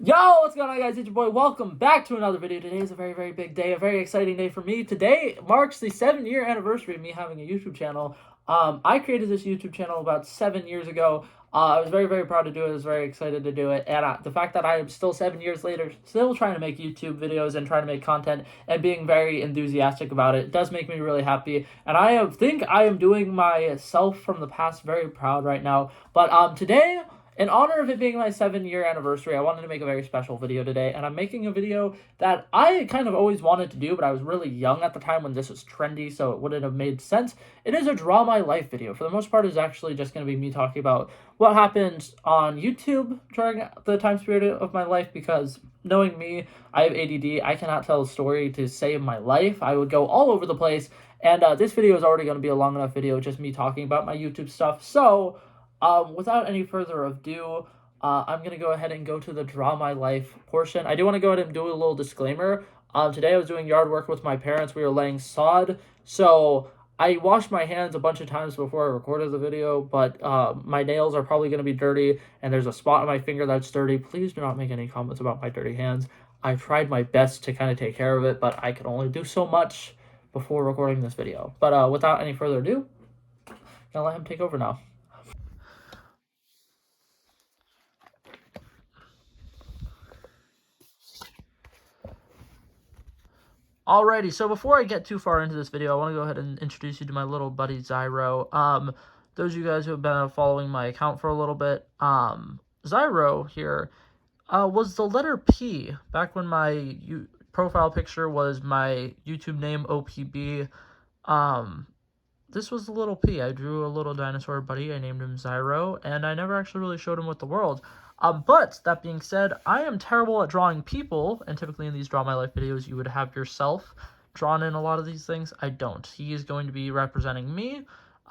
Yo, what's going on, guys? It's your boy. Welcome back to another video. Today is a very, very big day, a very exciting day for me. Today marks the 7-year anniversary of me having a YouTube channel. I created this YouTube channel about 7 years ago. I was very, very proud to do it. I was very excited to do it. And the fact that I am still 7 years later, still trying to make YouTube videos and trying to make content and being very enthusiastic about it does make me really happy. And think I am doing myself from the past very proud right now. But today, in honor of it being my 7-year anniversary, I wanted to make a very special video today, and I'm making a video that I kind of always wanted to do, but I was really young at the time when this was trendy, so it wouldn't have made sense. It is a Draw My Life video. For the most part, it's actually just going to be me talking about what happened on YouTube during the time period of my life, because knowing me, I have ADD. I cannot tell a story to save my life. I would go all over the place, and this video is already going to be a long enough video, just me talking about my YouTube stuff, so without any further ado, I'm going to go ahead and go to the Draw My Life portion. I do want to go ahead and do a little disclaimer. Today I was doing yard work with my parents. We were laying sod, so I washed my hands a bunch of times before I recorded the video, but my nails are probably going to be dirty, and there's a spot on my finger that's dirty. Please do not make any comments about my dirty hands. I tried my best to kind of take care of it, but I could only do so much before recording this video. But without any further ado, I'm going to let him take over now. Alrighty, so before I get too far into this video, I want to go ahead and introduce you to my little buddy Zyro. Those of you guys who have been following my account for a little bit, Zyro here was the letter P back when my profile picture was my YouTube name OPB. This was the little P. I drew a little dinosaur buddy. I named him Zyro, and I never actually really showed him with the world. But that being said, I am terrible at drawing people, and typically in these Draw My Life videos, you would have yourself drawn in a lot of these things. I don't. He is going to be representing me.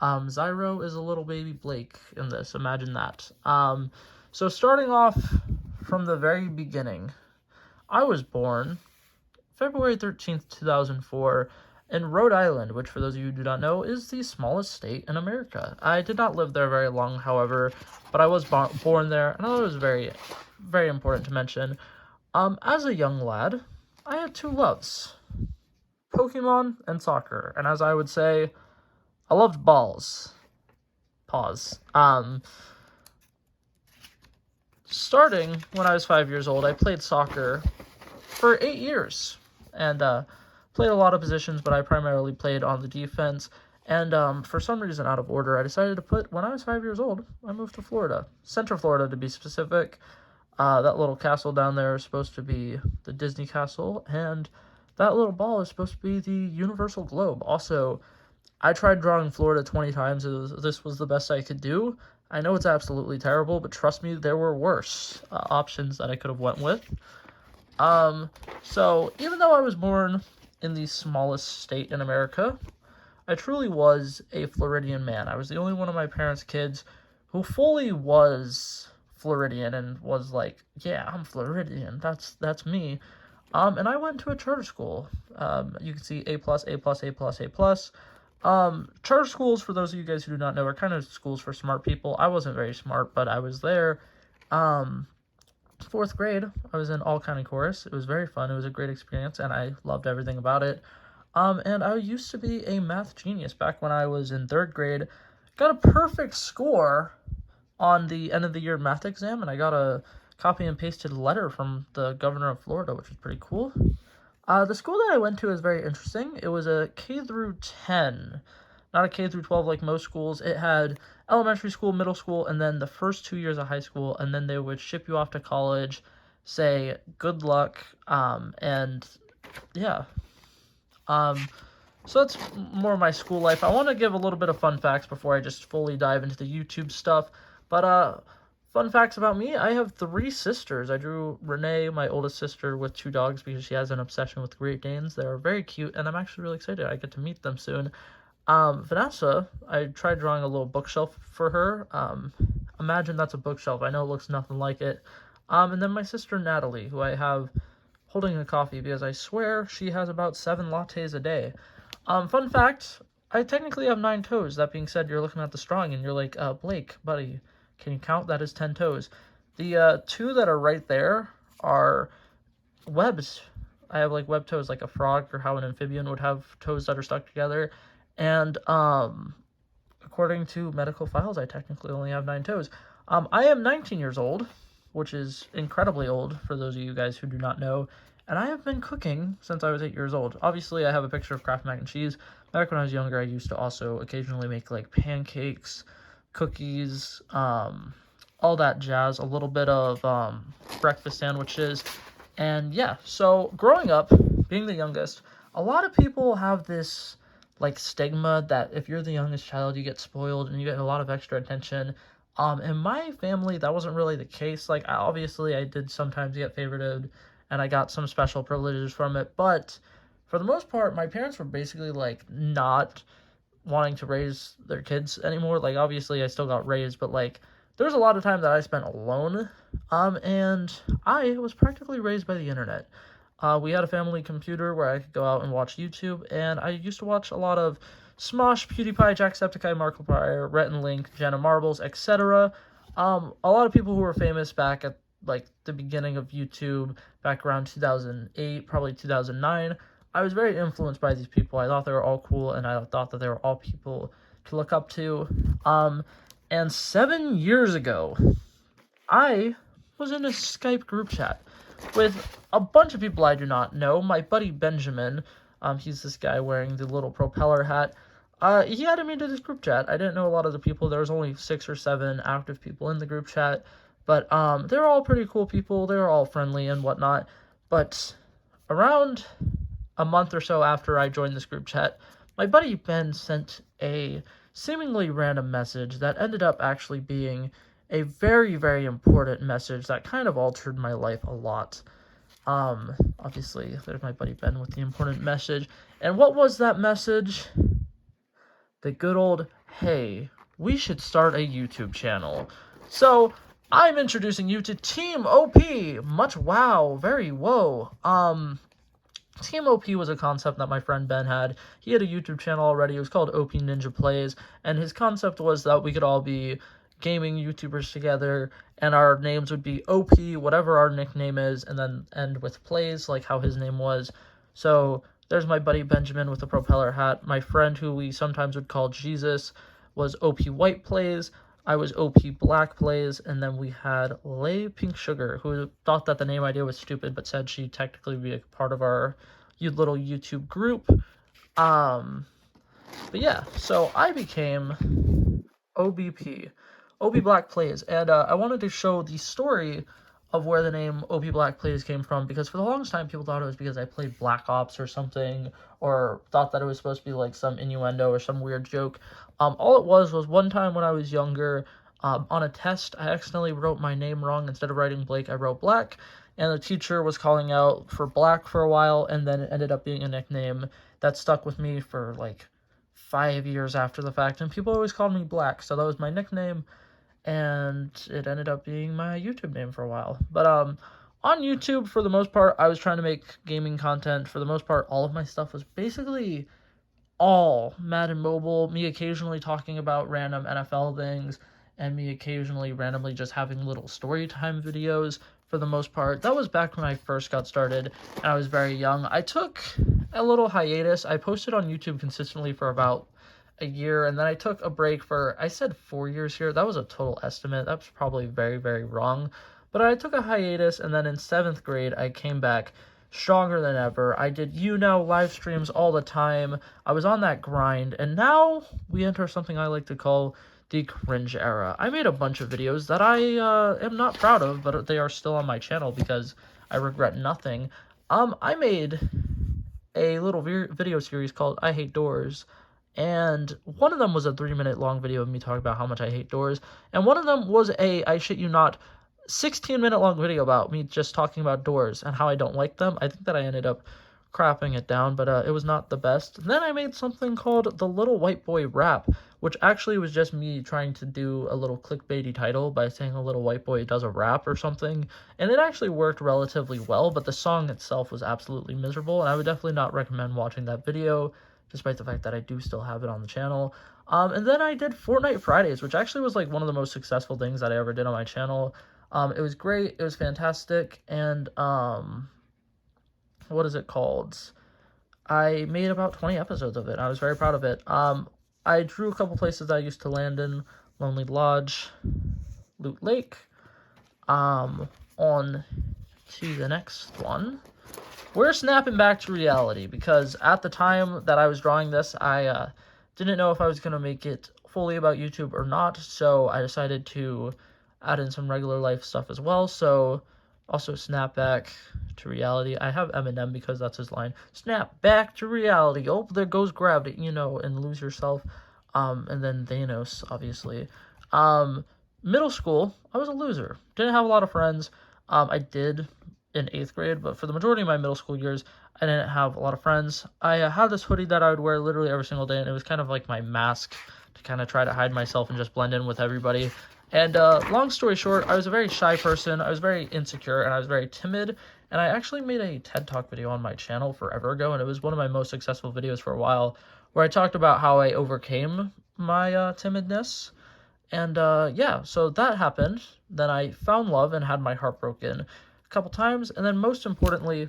Zyro is a little baby Blake in this. Imagine that. So starting off from the very beginning, I was born February 13th, 2004, in Rhode Island, which for those of you who do not know is the smallest state in America. I did not live there very long, however, but I was born there, and I thought it was very, very important to mention. As a young lad, I had two loves, Pokemon and soccer, and as I would say, I loved balls. Pause. Starting when I was 5 years old, I played soccer for 8 years, and played a lot of positions, but I primarily played on the defense. And for some reason, out of order, I decided to put, when I was 5 years old, I moved to Florida. Central Florida, to be specific. That little castle down there is supposed to be the Disney Castle, and that little ball is supposed to be the Universal Globe. Also, I tried drawing Florida 20 times. This was the best I could do. I know it's absolutely terrible, but trust me, there were worse options that I could have went with. So even though I was born in the smallest state in America, I truly was a Floridian man. I was the only one of my parents' kids who fully was Floridian and was like, yeah, I'm Floridian. That's me. And I went to a charter school. You can see A+, A+, A+, A+. Charter schools, for those of you guys who do not know, are kind of schools for smart people. I wasn't very smart, but I was there. Fourth grade, I was in all county chorus. It was very fun. It was a great experience, and I loved everything about it. And I used to be a math genius back when I was in third grade. Got a perfect score on the end of the year math exam, and I got a copy and pasted letter from the governor of Florida, which was pretty cool. The school that I went to is very interesting. It was a K through 10, not a K through 12 like most schools. It had elementary school, middle school, and then the first 2 years of high school, and then they would ship you off to college, say good luck, and yeah. So that's more of my school life. I want to give a little bit of fun facts before I just fully dive into the YouTube stuff, but fun facts about me, I have 3 sisters. I drew Renee, my oldest sister, with 2 dogs because she has an obsession with Great Danes. They're very cute, and I'm actually really excited. I get to meet them soon. Vanessa, I tried drawing a little bookshelf for her. Imagine that's a bookshelf. I know it looks nothing like it. And then my sister Natalie, who I have holding a coffee because I swear she has about 7 lattes a day. Fun fact, I technically have 9 toes. That being said, you're looking at the drawing and you're like, Blake, buddy, can you count? That is 10 toes. The 2 that are right there are webs. I have like web toes, like a frog, or how an amphibian would have toes that are stuck together. And according to medical files, I technically only have 9 toes. I am 19 years old, which is incredibly old for those of you guys who do not know. And I have been cooking since I was 8 years old. Obviously, I have a picture of Kraft mac and cheese. Back when I was younger, I used to also occasionally make like pancakes, cookies, all that jazz, a little bit of breakfast sandwiches. And yeah, so growing up, being the youngest, a lot of people have this like stigma that if you're the youngest child, you get spoiled and you get a lot of extra attention. In my family, that wasn't really the case. Like, obviously, I did sometimes get favorited, and I got some special privileges from it. But for the most part, my parents were basically like not wanting to raise their kids anymore. Like, obviously, I still got raised, but like, there was a lot of time that I spent alone. And I was practically raised by the internet. We had a family computer where I could go out and watch YouTube, and I used to watch a lot of Smosh, PewDiePie, Jacksepticeye, Markiplier, Rhett and Link, Jenna Marbles, etc. A lot of people who were famous back at like the beginning of YouTube, back around 2008, probably 2009. I was very influenced by these people. I thought they were all cool, and I thought that they were all people to look up to. And 7 years ago, I was in a Skype group chat with a bunch of people I do not know. My buddy Benjamin, he's this guy wearing the little propeller hat. He added me to this group chat. I didn't know a lot of the people. There was only 6 or 7 active people in the group chat. But they're all pretty cool people. They're all friendly and whatnot. But around a month or so after I joined this group chat, my buddy Ben sent a seemingly random message that ended up actually being a very, very important message that kind of altered my life a lot. Obviously, there's my buddy Ben with the important message. And what was that message? The good old, hey, we should start a YouTube channel. So, I'm introducing you to Team OP. Much wow, very whoa. Team OP was a concept that my friend Ben had. He had a YouTube channel already. It was called OP Ninja Plays, and his concept was that we could all be gaming YouTubers together, and our names would be OP, whatever our nickname is, and then end with plays, like how his name was. So there's my buddy Benjamin with the propeller hat. My friend, who we sometimes would call Jesus, was OP White Plays. I was OP Black Plays, and then we had Lay Pink Sugar, who thought that the name idea was stupid, but said she'd technically be a part of our little YouTube group. But yeah, so I became OBP, OB Black Plays, and I wanted to show the story of where the name OB Black Plays came from, because for the longest time people thought it was because I played Black Ops or something, or thought that it was supposed to be like some innuendo or some weird joke. All it was one time when I was younger, on a test, I accidentally wrote my name wrong. Instead of writing Blake, I wrote Black, and the teacher was calling out for Black for a while, and then it ended up being a nickname that stuck with me for like 5 years after the fact, and people always called me Black, so that was my nickname, and it ended up being my YouTube name for a while. But on YouTube, for the most part, I was trying to make gaming content. For the most part, all of my stuff was basically all Madden Mobile, me occasionally talking about random NFL things, and me occasionally randomly just having little story time videos. For the most part, that was back when I first got started, and I was very young. I took a little hiatus. I posted on YouTube consistently for about a year, and then I took a break for, I said 4 years here. That was a total estimate. That's probably very, very wrong. But I took a hiatus, and then in 7th grade, I came back stronger than ever. I did YouNow live streams all the time. I was on that grind, and now we enter something I like to call the cringe era. I made a bunch of videos that I am not proud of, but they are still on my channel because I regret nothing. I made a little video series called I Hate Doors, and one of them was a 3-minute long video of me talking about how much I hate doors, and one of them was a, I shit you not, 16-minute long video about me just talking about doors and how I don't like them. I think that I ended up crapping it down, but it was not the best. And then I made something called The Little White Boy Rap, which actually was just me trying to do a little clickbaity title by saying a little white boy does a rap or something, and it actually worked relatively well, but the song itself was absolutely miserable, and I would definitely not recommend watching that video, despite the fact that I do still have it on the channel. And then I did Fortnite Fridays, which actually was like one of the most successful things that I ever did on my channel. It was great. It was fantastic. And what is it called? I made about 20 episodes of it. I was very proud of it. I drew a couple places that I used to land in: Lonely Lodge, Loot Lake. On to the next one. We're snapping back to reality because at the time that I was drawing this, I didn't know if I was going to make it fully about YouTube or not, so I decided to add in some regular life stuff as well. So also snap back to reality. I have Eminem because that's his line. Snap back to reality. Oh, there goes gravity, you know, and lose yourself. And then Thanos, obviously. Middle school, I was a loser. Didn't have a lot of friends. I did in 8th grade, but for the majority of my middle school years, I didn't have a lot of friends. I had this hoodie that I would wear literally every single day, and it was kind of like my mask to kind of try to hide myself and just blend in with everybody. And long story short, I was a very shy person. I was very insecure, and I was very timid. And I actually made a TED Talk video on my channel forever ago, and it was one of my most successful videos for a while, where I talked about how I overcame my timidness. And yeah, so that happened. Then I found love and had my heart broken a couple times, and then most importantly,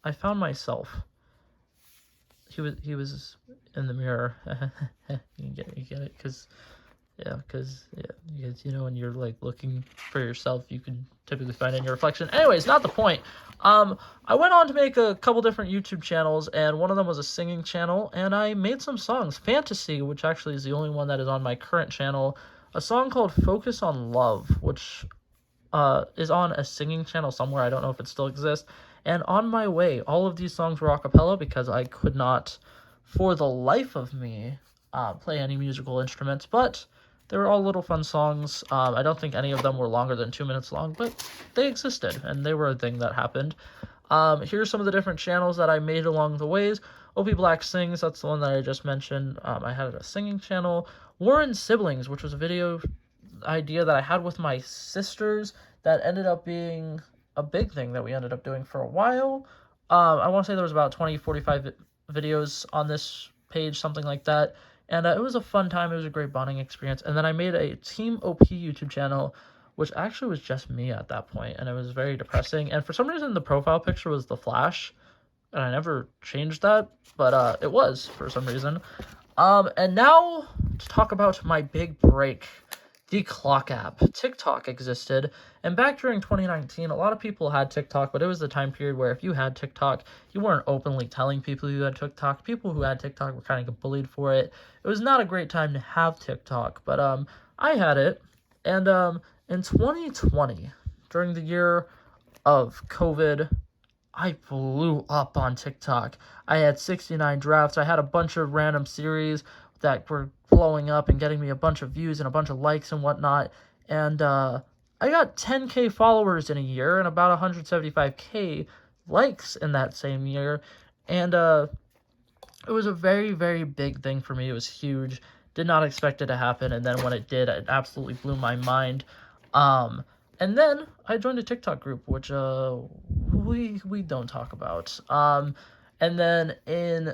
I found myself. He was in the mirror. You get it, because you know, when you're like looking for yourself, you can typically find it in your reflection. Anyways, not the point. I went on to make a couple different YouTube channels, and one of them was a singing channel, and I made some songs. Fantasy, which actually is the only one that is on my current channel, a song called Focus on Love, which is on a singing channel somewhere. I don't know if it still exists. And On My Way. All of these songs were a cappella because I could not, for the life of me, play any musical instruments, but they were all little fun songs. I don't think any of them were longer than 2 minutes long, but they existed, and they were a thing that happened. Here's some of the different channels that I made along the ways. Opie Black Sings, that's the one that I just mentioned. I had a singing channel. Warren Siblings, which was a video idea that I had with my sisters that ended up being a big thing that we ended up doing for a while. I want to say there was about 20, 45 videos on this page, something like that. And it was a fun time. It was a great bonding experience. And then I made a Team OP YouTube channel, which actually was just me at that point, and it was very depressing. And for some reason, the profile picture was The Flash, and I never changed that, but it was for some reason. And now to talk about my big break. The Clock app. TikTok existed, and back during 2019, a lot of people had TikTok, but it was the time period where if you had TikTok, you weren't openly telling people you had TikTok. People who had TikTok were kind of bullied for it. It was not a great time to have TikTok, but I had it, and in 2020, during the year of COVID, I blew up on TikTok. I had 69 drafts. I had a bunch of random series that were blowing up and getting me a bunch of views and a bunch of likes and whatnot. And I got 10K followers in a year and about 175K likes in that same year. And it was a very, very big thing for me. It was huge. Did not expect it to happen. And then when it did, it absolutely blew my mind. And then I joined a TikTok group, which we don't talk about. And then in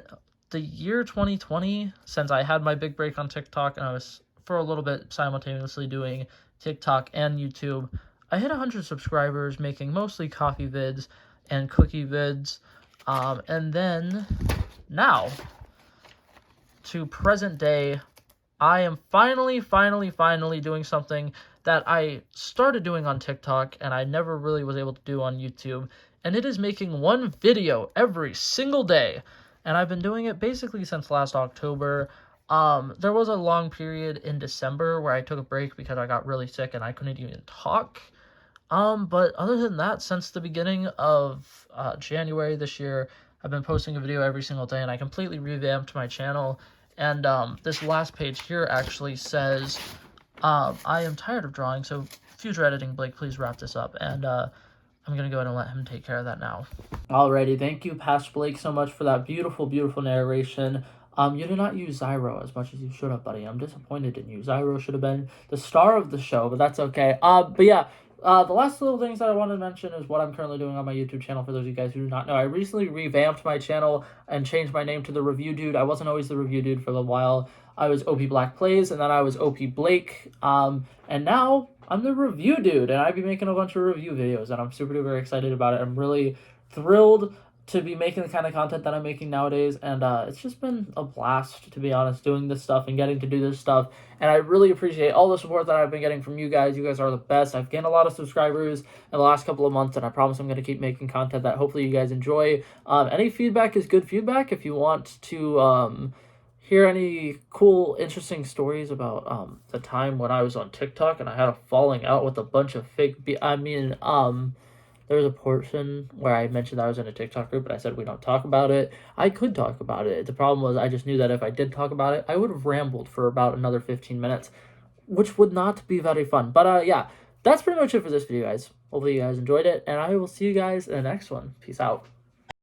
the year 2020, since I had my big break on TikTok and I was for a little bit simultaneously doing TikTok and YouTube, I hit 100 subscribers, making mostly coffee vids and cookie vids. And then now to present day, I am finally doing something that I started doing on TikTok and I never really was able to do on YouTube, and it is making one video every single day. And I've been doing it basically since last October. There was a long period in December where I took a break because I got really sick and I couldn't even talk. But other than that, since the beginning of January this year, I've been posting a video every single day, and I completely revamped my channel. And this last page here actually says, I am tired of drawing, so future editing, Blake, please wrap this up. And I'm going to go ahead and let him take care of that now. Alrighty, thank you, Pastor Blake, so much for that beautiful, beautiful narration. You did not use Zyro as much as you should have, buddy. I'm disappointed in you. Zyro should have been the star of the show, but that's okay. But yeah, The last little things that I wanted to mention is what I'm currently doing on my YouTube channel. For those of you guys who do not know, I recently revamped my channel and changed my name to The Review Dude. I wasn't always The Review Dude for a little while. I was OP Black Plays, and then I was OP Blake. And now I'm The Review Dude, and I've been making a bunch of review videos, and I'm super duper excited about it. I'm really thrilled to be making the kind of content that I'm making nowadays, and it's just been a blast, to be honest, doing this stuff and getting to do this stuff, and I really appreciate all the support that I've been getting from you guys. You guys are the best. I've gained a lot of subscribers in the last couple of months, and I promise I'm going to keep making content that hopefully you guys enjoy. Any feedback is good feedback. If you want to hear any cool, interesting stories about the time when I was on TikTok and I had a falling out with a bunch of fake there was a portion where I mentioned that I was in a TikTok group, but I said we don't talk about it. I could talk about it. The problem was I just knew that if I did talk about it, I would have rambled for about another 15 minutes, which would not be very fun. But yeah, that's pretty much it for this video, guys. Hopefully you guys enjoyed it, and I will see you guys in the next one. Peace out.